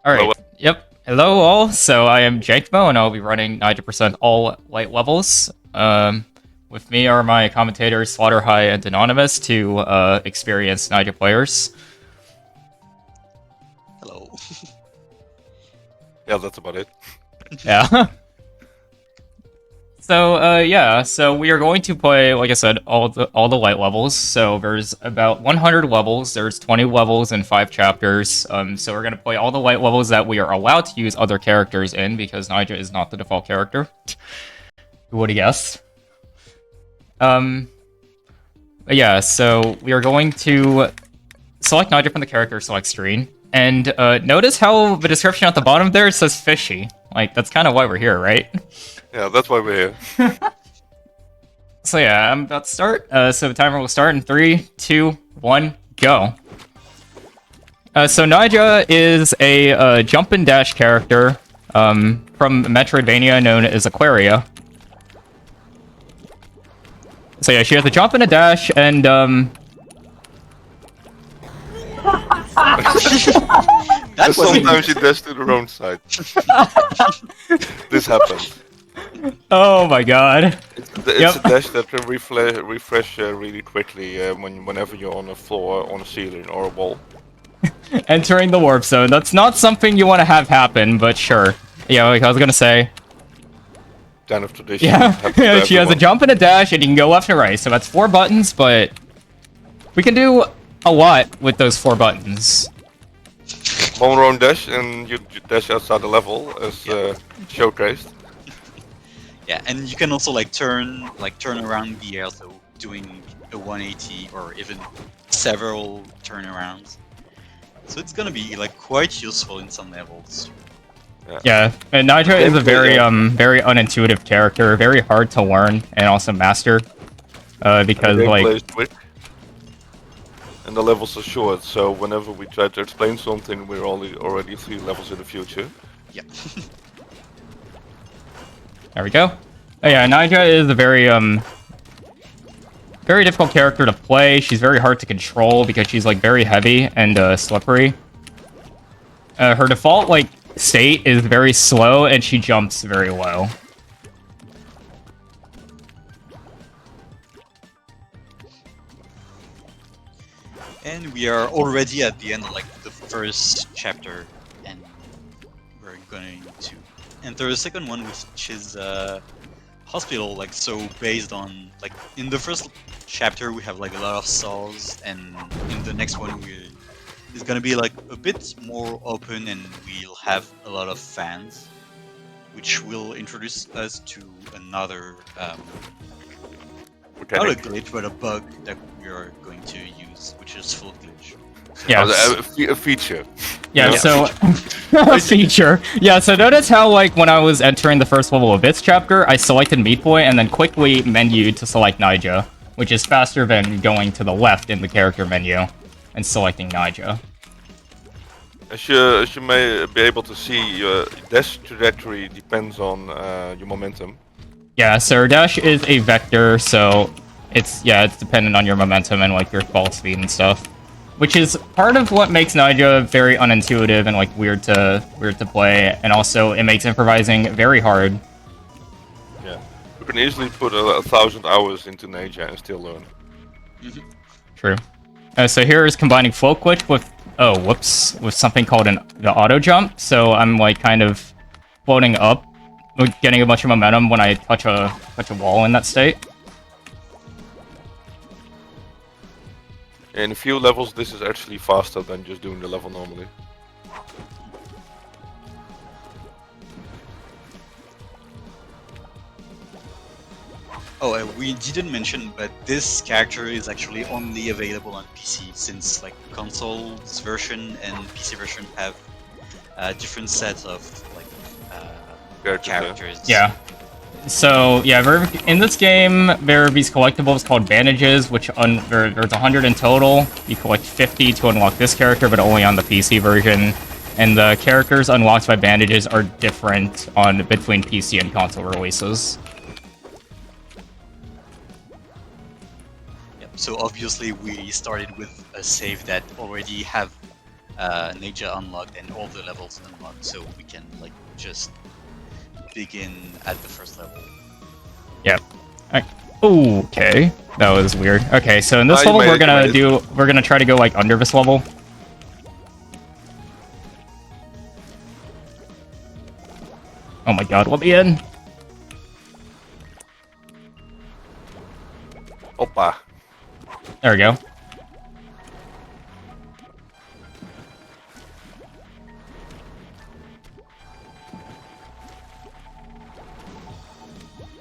All Hello. right. Yep. Hello, all. So I am Jankmo, and I'll be running 90% all light levels. With me are my commentators Slaughter High and Anonymous, two experienced Naija players. Hello. Yeah, that's about it. Yeah. So we are going to play, like I said, all the light levels. So there's about 100 levels. There's 20 levels and 5 chapters. So we're gonna play all the light levels that we are allowed to use other characters in because Naija is not the default character. Who would have guessed? Yeah. So we are going to select Naija from the character select screen, and notice how the description at the bottom there says fishy. Like that's kind of why we're here, right? Yeah, that's why we're here. So yeah, I'm about to start. So the timer will start in 3, 2, 1, go. So Naija is a jump and dash character from Metroidvania known as Aquaria. So yeah, she has a jump and a dash, and That was Sometimes she does to the wrong side. This happens. oh my god. It's Yep. a dash that can refresh really quickly whenever you're on a floor, on a ceiling, or a wall. Entering the warp zone. That's not something you want to have happen, but sure. Yeah, like I was gonna say. Kind of tradition. Yeah, Happens to she has a everyone. jump and a dash, and you can go left and right. So that's 4 buttons, but we can do a lot with those 4 buttons. One wrong dash and you dash outside the level as showcased. Yeah, and you can also turn around in the air, so doing a 180 or even several turnarounds. So it's gonna be quite useful in some levels. Yeah, and Naija is a very Gameplay, very unintuitive character, very hard to learn and also master. Because The gameplay like is quick. And the levels are short, so whenever we try to explain something, we're already 3 levels in the future. Yeah. there we go. Oh, yeah, Naija is a very very difficult character to play. She's very hard to control because she's like very heavy and slippery. Her default state is very slow and she jumps very low. And we are already at the end of the first chapter, and we're going to enter the second one, which is hospital. So based on in the first chapter we have a lot of souls, and in the next one it's gonna be a bit more open, and we'll have a lot of fans, which will introduce us to another not a glitch but a bug that we are going to use, which is full glitch. Yeah, A feature. yeah. Yeah. So a feature. Yeah. So notice how when I was entering the first level of this chapter, I selected Meat Boy and then quickly menued to select Naija, which is faster than going to the left in the character menu and selecting Naija. As you may be able to see, your dash trajectory depends on your momentum. Yeah, so dash is a vector, so it's dependent on your momentum and your fall speed and stuff, which is part of what makes Naija very unintuitive and weird to play, and also it makes improvising very hard. Yeah, you can easily put 1,000 hours into Naija and still learn. True. So here is combining float glitch with with something called the auto jump. So I'm kind of floating up, getting a bunch of momentum when I touch a wall in that state. In a few levels, this is actually faster than just doing the level normally. Oh, we didn't mention, but this character is actually only available on PC, since consoles version and PC version have different sets of characters. Yeah. So yeah, in this game there are these collectibles called bandages, which there's 100 in total. You collect 50 to unlock this character, but only on the PC version. And the characters unlocked by bandages are different between PC and console releases. So obviously we started with a save that already have Naija unlocked and all the levels unlocked, so we can like just begin at the first level. Yep. Okay, that was weird. Okay, so in this You level made it. we're gonna try to go like under this level. Oh my god, let me in. Hoppa. There we go.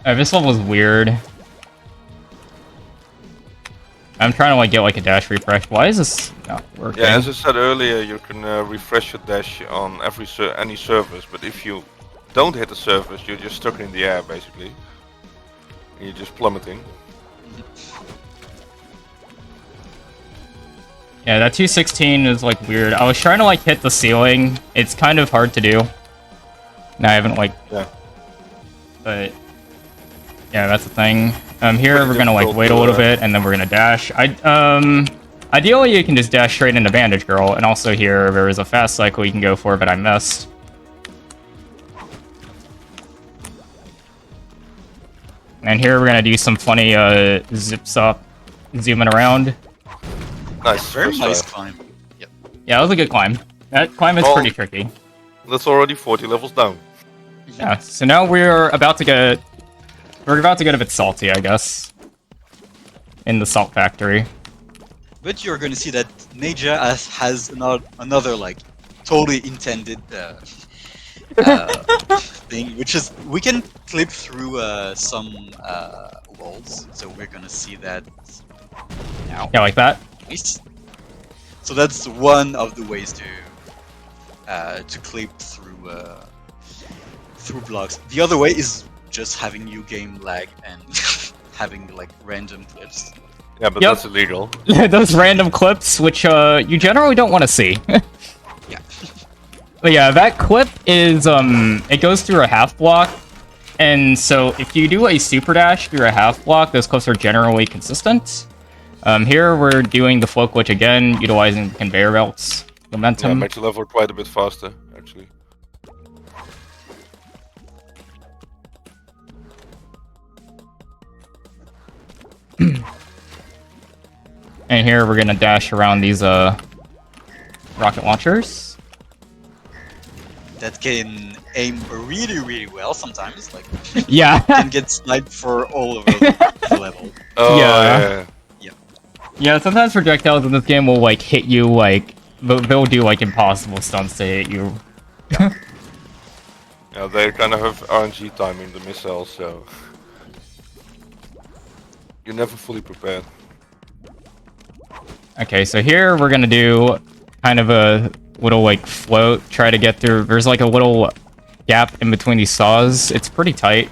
This level is weird. I'm trying to like get like a dash refresh. Why is this not working? Yeah, as I said earlier, you can refresh your dash on any surface, but if you don't hit the surface, you're just stuck in the air basically. And you're just plummeting. Yeah, that 216 is like weird. I was trying to like hit the ceiling. It's kind of hard to do. And I haven't like... Yeah. But... Yeah, that's the thing. Here Pretty we're gonna like difficult wait a little bit and then we're gonna dash. Ideally you can just dash straight into Bandage Girl, and also here there is a fast cycle you can go for, but I missed. And here we're gonna do some funny zips up, zooming around. Nice. Very first nice try. climb. Yep. Yeah, that was a good climb. That climb is Well- pretty tricky. That's already 40 levels down. Yeah, so now we're about to get a bit salty, I guess. In the salt factory. But you're gonna see that Naija has another like totally intended thing, which is we can clip through some walls. So we're gonna see that now. Yeah, like that. Nice. So that's one of the ways to clip through blocks. The other way is just having new game lag and having like random clips. Yeah, but Yep. that's illegal. Those random clips, which you generally don't want to see. Yeah. But yeah, that clip is it goes through a half block, and so if you do a super dash through a half block, those clips are generally consistent. Here we're doing the flow glitch again, utilizing conveyor belts Yeah, momentum. makes the level quite a bit faster, actually. And here we're gonna dash around these rocket launchers. That can aim really, really well sometimes. Like Yeah. can get sniped for all over the level. Oh, Yeah. yeah. Yeah, sometimes projectiles in this game will like hit you like they'll do like impossible stunts to hit you. Yeah, they kind of have RNG timing, the missiles, so... You're never fully prepared. Okay, so here we're gonna do kind of a little like float, try to get through. There's like a little gap in between these saws. It's pretty tight.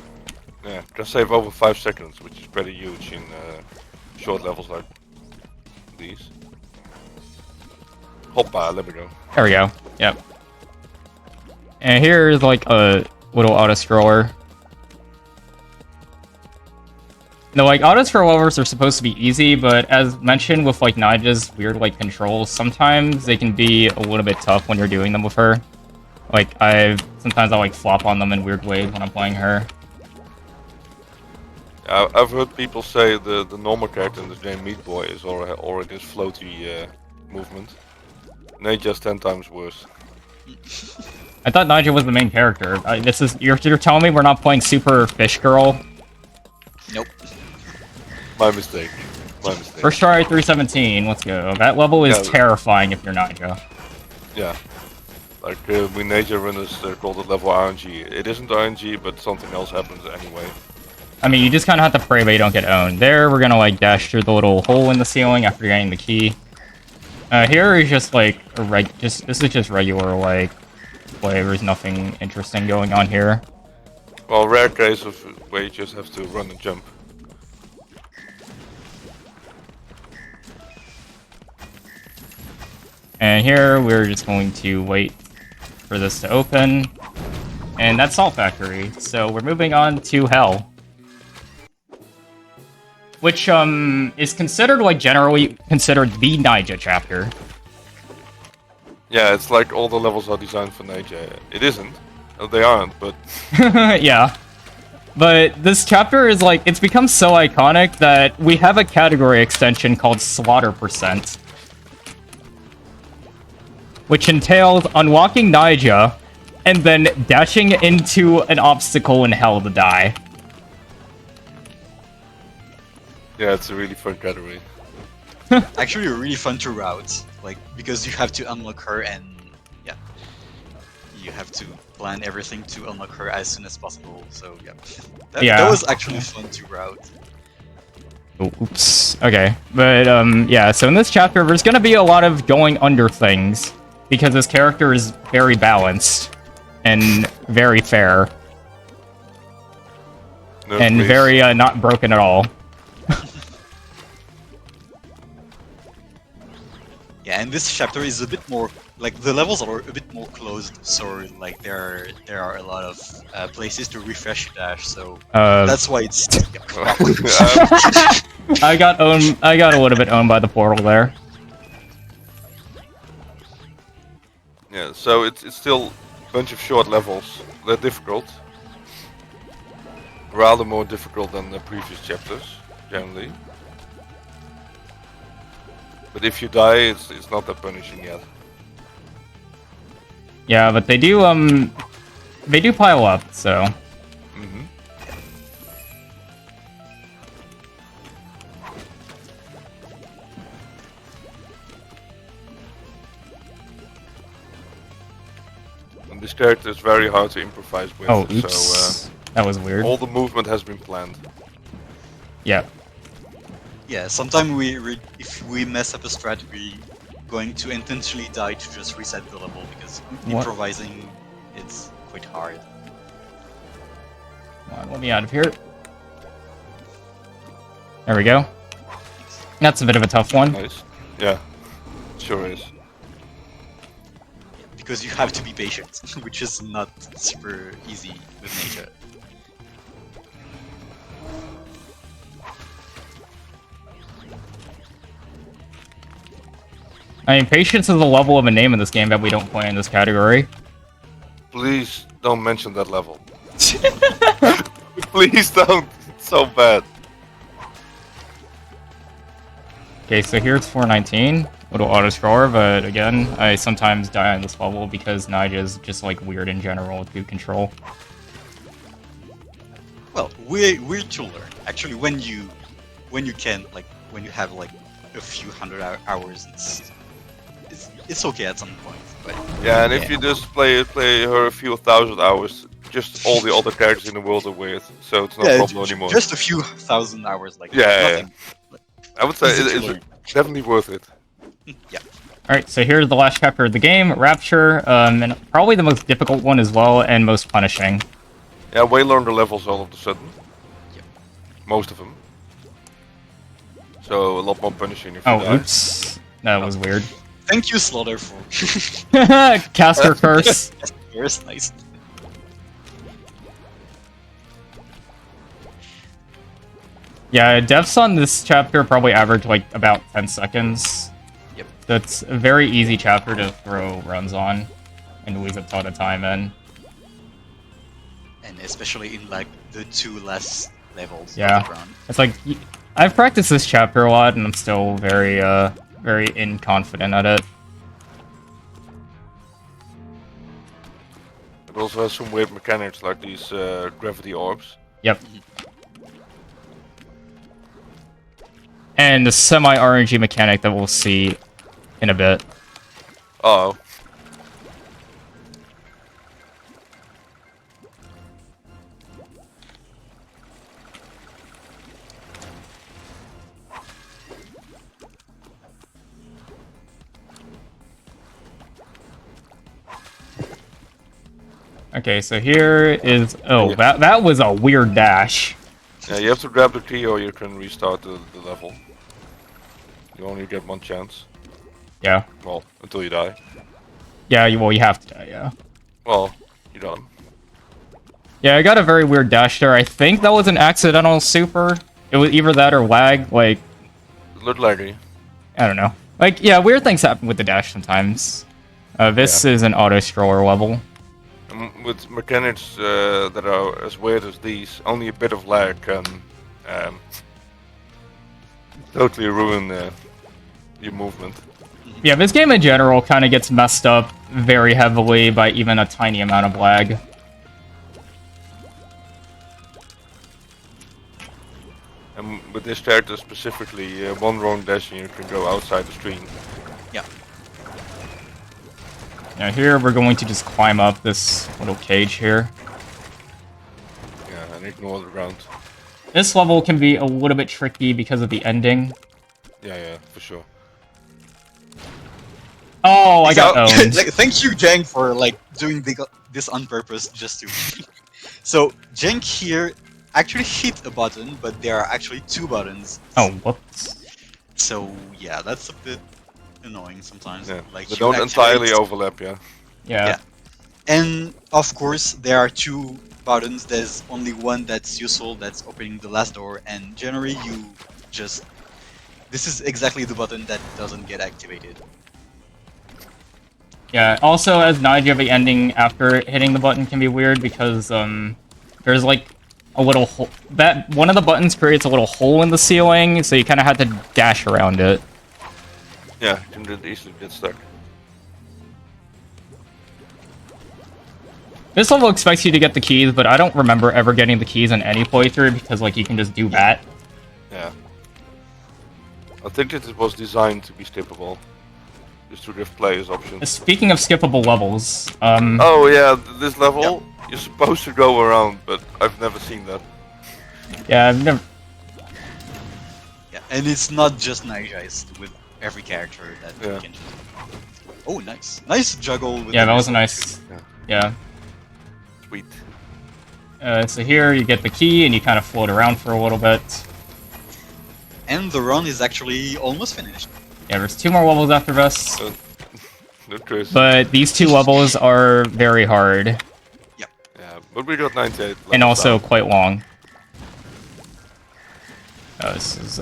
Yeah, can save over 5 seconds, which is pretty huge in short levels like these. Hoppa, there we go. There we go. Yep. And here's like a little auto scroller. No, like auto scrollers are supposed to be easy, but as mentioned with like Naija's weird like controls, sometimes they can be a little bit tough when you're doing them with her. Like sometimes I like flop on them in weird ways when I'm playing her. I've heard people say the normal character in this game, Meat Boy, is already this floaty movement. Naija's 10 times worse. I thought Naija was the main character. You're telling me we're not playing Super Fish Girl? Nope. My mistake. My mistake. First try 317. Let's go. That level is Yeah. terrifying if you're Naija. Yeah. Like, we Naija runners called it level RNG. It isn't RNG, but something else happens anyway. I mean, you just kind of have to pray that you don't get owned. There, we're gonna like dash through the little hole in the ceiling after getting the key. Here is just like this is just regular like play. There's nothing interesting going on here. Well, rare case of where you just have to run and jump. And here we're just going to wait for this to open. And that's Salt Factory. So we're moving on to Hell. Which is considered like generally considered the Naija chapter. Yeah, it's like all the levels are designed for Naija. It isn't. They aren't, but Yeah. But this chapter is like, it's become so iconic that we have a category extension called Slaughter Percent, which entails unlocking Naija and then dashing into an obstacle in hell to die. yeah, it's a really fun category. Actually, really fun to route, like because you have to unlock her and yeah, you have to plan everything to unlock her as soon as possible. So yeah, that was actually fun to route. Oops. Okay. But, yeah, so in this chapter, there's gonna be a lot of going under things, because this character is very balanced, and very fair, No, and please. very, not broken at all. Yeah, and this chapter is a bit more like the levels are a bit more closed, so like there are a lot of places to refresh your dash. So that's why it's. I got a little bit owned by the portal there. Yeah, so it's still a bunch of short levels. They're difficult. Rather more difficult than the previous chapters, generally. But if you die, it's not that punishing yet. Yeah, but they do pile up, so. Mm-hmm. And this character is very hard to improvise with. Oh, oops. So that was weird. all the movement has been planned. Yeah. Yeah, sometimes if we mess up a strat, we going to intentionally die to just reset the level because improvising it's quite hard. Come on, let me out of here. There we go. That's a bit of a tough one. Nice. Yeah, sure is. Because you have to be patient, which is not super easy with Naija. I mean, patience is the level of a name in this game that we don't play in this category. Please don't mention that level. Please don't. It's so bad. Okay, so here it's 419. Little auto-scroller, but again, I sometimes die on this level because Naija is just like weird in general to control. Well, we're to learn. Actually, when you can when you have like a few hundred hours, it's okay at some point. But Yeah, and if you just play her a few thousand hours, just all the other characters in the world are weird, so it's no problem anymore. Just a few thousand hours, like Yeah. nothing. I would say Easy to it's learn. definitely worth it. Yeah. Alright, so here's the last chapter of the game, Rapture, and probably the most difficult one as well, and most punishing. Yeah, way longer levels all of a sudden. Yep. Most of them. So a lot more punishing if you Oh, die. oops. That was weird. Thank you, Slaughter, for Caster curse. Curse. Nice. Yeah, deaths on this chapter probably average like about 10 seconds. Yep. That's a very easy chapter to throw runs on and lose a ton of time in. And especially in like the two last levels Yeah. of the run. It's like, I've practiced this chapter a lot and I'm still very, very inconfident at it. It also has some weird mechanics like these gravity orbs. Yep. And the semi-RNG mechanic that we'll see in a bit. Uh oh. Okay, so here is... Oh, Yeah. that was a weird dash. Yeah, you have to grab the key or you can restart the level. You only get one chance. Yeah. Well, until you die. Yeah, you have to die, yeah. Well, you're done. Yeah, I got a very weird dash there. I think that was an accidental super. It was either that or lag, like... It looked laggy. I don't know. Like, yeah, weird things happen with the dash sometimes. This is an auto-scroller level. With mechanics that are as weird as these, only a bit of lag can totally ruin your movement. Yeah, this game in general kind of gets messed up very heavily by even a tiny amount of lag. And with this character specifically, one wrong dash and you can go outside the screen. Yeah. Now here we're going to just climb up this little cage here. Yeah, and ignore the ground. This level can be a little bit tricky because of the ending. Yeah, for sure. Oh, I got So, owned. thank you, Jank, for doing this on purpose just to. So Jank here actually hit a button, but there are actually two buttons. Oh, whoops. So yeah, that's a bit annoying sometimes. Yeah, Like they you don't activate- entirely overlap, yeah. Yeah. And of course, there are two buttons. There's only one that's useful, that's opening the last door, and generally you just. This is exactly the button that doesn't get activated. Yeah, also as Naija, the ending after hitting the button can be weird because there's like a little hole. That one of the buttons creates a little hole in the ceiling, so you kind of had to dash around it. Yeah, you can easily get stuck. This level expects you to get the keys, but I don't remember ever getting the keys in any playthrough because like you can just do that. Yeah. I think that it was designed to be skippable. Just to give players options. Speaking of skippable levels, Oh yeah, this level, you're supposed to go around, but I've never seen that. yeah, I've never. Yeah, and it's not just Naija, it's with every character that Yeah. you can. Oh, nice, nice juggle. With Yeah, the that was a missile. nice. Yeah. Sweet. So here you get the key and you kind of float around for a little bit. And the run is actually almost finished. Yeah, there's 2 more levels after this, No Chris. but these 2 levels are very hard Yeah, but we got 98 levels and also down. quite long. Oh, this is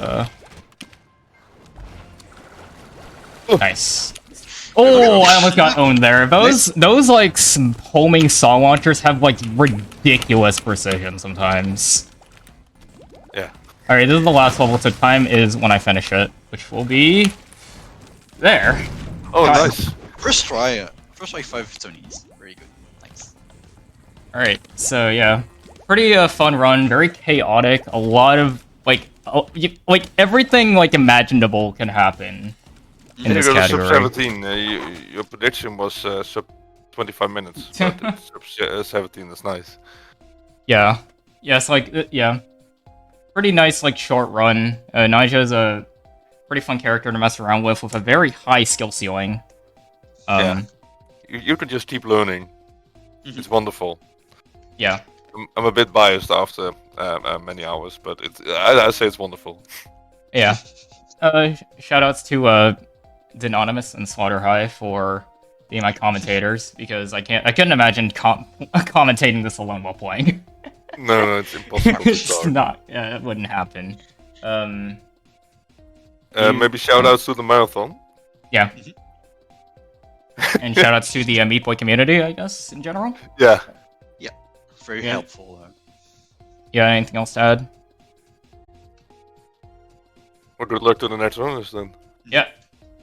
nice. Oh, I almost got owned there. Those like homing saw launchers have like ridiculous precision sometimes. Yeah. All right, this is the last level, so time is when I finish it, which will be there. Oh, God. nice. First try 5 Tonys. Very good. Nice. All right, so yeah, pretty fun run, very chaotic. A lot of like everything like imaginable can happen in You this got a category. sub 17. Your prediction was sub 25 minutes. But it's sub 17, that's nice. Yeah, yes, yeah, pretty nice like short run. Naija is a pretty fun character to mess around with a very high skill ceiling. Yeah. You can just keep learning. Mhm. It's wonderful. Yeah. I'm a bit biased after many hours, but I say it's wonderful. Yeah. Shoutouts to Denonymous and Slaughter High for being my commentators because I couldn't imagine commentating this alone while playing. No, it's impossible to It's just start. not. Yeah, it wouldn't happen. Maybe shoutouts to the marathon. Yeah. And shoutouts to the Meat Boy community, I guess, in general. Yeah. Very Yeah. helpful. Yeah, anything else to add? Well, good luck to the next runners then. Yeah.